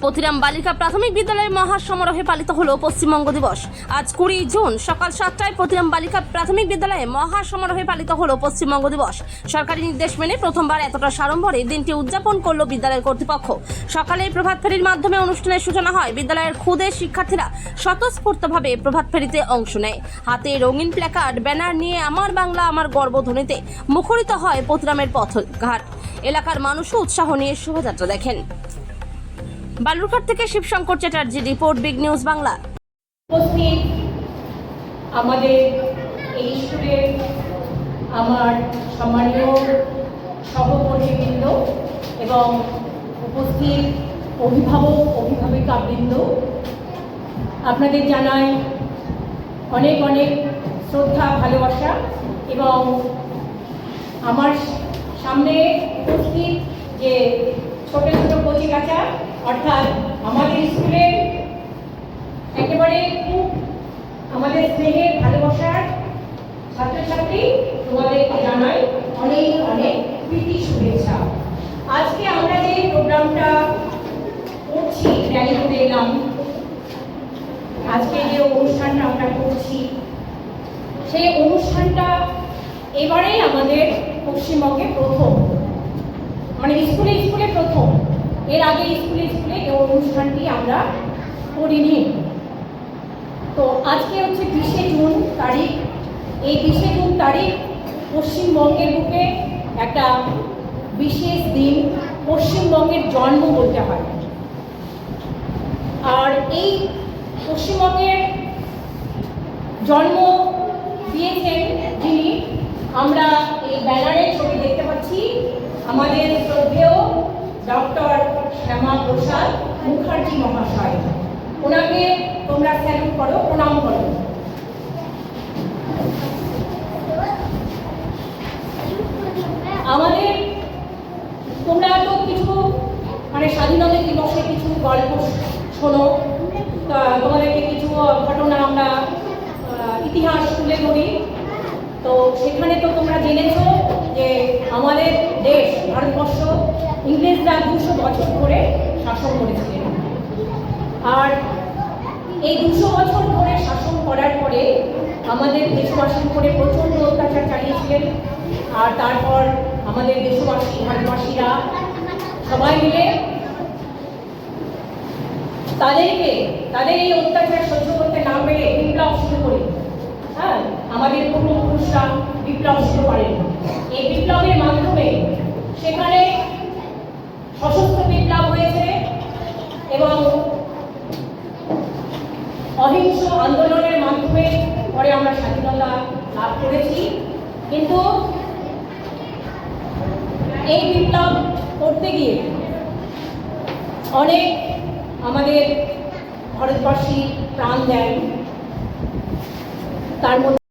পতিরাম বালিকা প্রাথমিক বিদ্যালয়ে মহাসমারোহে পালিত হলো পশ্চিমবঙ্গ দিবস। আজ 20 জুন সকাল 7টায় পতিরাম বালিকা প্রাথমিক বিদ্যালয়ে মহাসমারোহে পালিত হলো পশ্চিমবঙ্গ দিবস। সরকারি নির্দেশ মেনে প্রথমবার এতটা সাড়ম্বরে দিনটি উদযাপন করলো বিদ্যালয়ের কর্তৃপক্ষ। সকালে প্রভাত ফেরির মাধ্যমে অনুষ্ঠানের সূচনা হয়। বিদ্যালয়ের ক্ষুদে শিক্ষার্থীরা স্বতঃস্ফূর্তভাবে প্রভাত ফেরিতে অংশ নেয়। হাতে রঙিন প্ল্যাকার্ড, ব্যানার নিয়ে আমার বাংলা আমার গর্ব ধ্বনিতে মুখরিত হয় পতিরামের পথঘাট। এলাকার মানুষও উৎসাহ নিয়ে শোভাযাত্রা দেখেন। বালুরঘাট থেকে Shibshankar Chatterjee report, big news Bangla. উপস্থিত আমাদের এই স্কুলের আমার সম্মানীয় সহকর্মীবৃন্দ এবং উপস্থিত অভিভাবক অভিভাবিকাবৃন্দ, আপনাদের জানাই অনেক অনেক শ্রদ্ধা, ভালোবাসা এবং আমার সামনে উপস্থিত যে ছোট ছোট কচিকাঁচা, অর্থাৎ আমাদের স্কুলের একেবারে খুব আমাদের স্নেহের ভালোবাসার ছাত্রছাত্রী, তোমাদেরকে জানাই অনেক অনেক প্রীতি শুভেচ্ছা। আজকে আমরা যে প্রোগ্রামটা করছি, র্যালি করে এলাম, আজকে যে অনুষ্ঠানটা আমরা করছি, সেই অনুষ্ঠানটা এবারেই আমাদের পশ্চিমবঙ্গে প্রথম, মানে স্কুলে স্কুলে প্রথম। এর আগে স্কুলে স্কুলে এই অনুষ্ঠানটি আমরা করিনি। তো আজকে হচ্ছে 20 জুন তারিখ। এই 20 জুন তারিখ পশ্চিমবঙ্গের বুকে একটা বিশেষ দিন, পশ্চিমবঙ্গের জন্ম বলতে হয়। আর এই পশ্চিমবঙ্গের জন্ম দিয়েছেন যিনি, আমরা এই ব্যানারে ছবি দেখতে পাচ্ছি, আমাদের শ্রদ্ধেয় ডক্টর শ্যামাপ্রসাদ মুখার্জি মহাশয়। ওনাকে তোমরা স্যালুট করো, প্রণাম করো। আমাদের তোমরা তো কিছু মানে স্বাধীনতা দিবসে কিছু গল্প শোনো, তোমাদেরকে কিছু ঘটনা আমরা ইতিহাস তুলে ধরি। তো সেখানে তো তোমরা জেনেছো যে আমাদের দেশ ভারতবর্ষ ইংরেজরা 200 বছর ধরে শাসন করেছিলেন। আর এই 200 বছর ধরে শাসন করার পরে আমাদের দেশবাসীর উপরে প্রচণ্ড অত্যাচার চালিয়েছিলেন। আর তারপর আমাদের দেশবাসী, ভারতবাসীরা সবাই মিলে তাদের এই অত্যাচার সহ্য করতে না পেরে বিপ্লব শুরু করি। হ্যাঁ, আমাদের পূর্বপুরুষরা বিপ্লব শুরু করেন। এই বিপ্লবের মাধ্যমে সেখানে সশস্ত্র বিপ্লব হয়েছে এবং অহিংস আন্দোলনের মাধ্যমে পরে আমরা স্বাধীনতা লাভ করেছি। কিন্তু এই বিপ্লব করতে গিয়ে অনেক আমাদের ভারতবাসী প্রাণ দেন। তার মধ্যে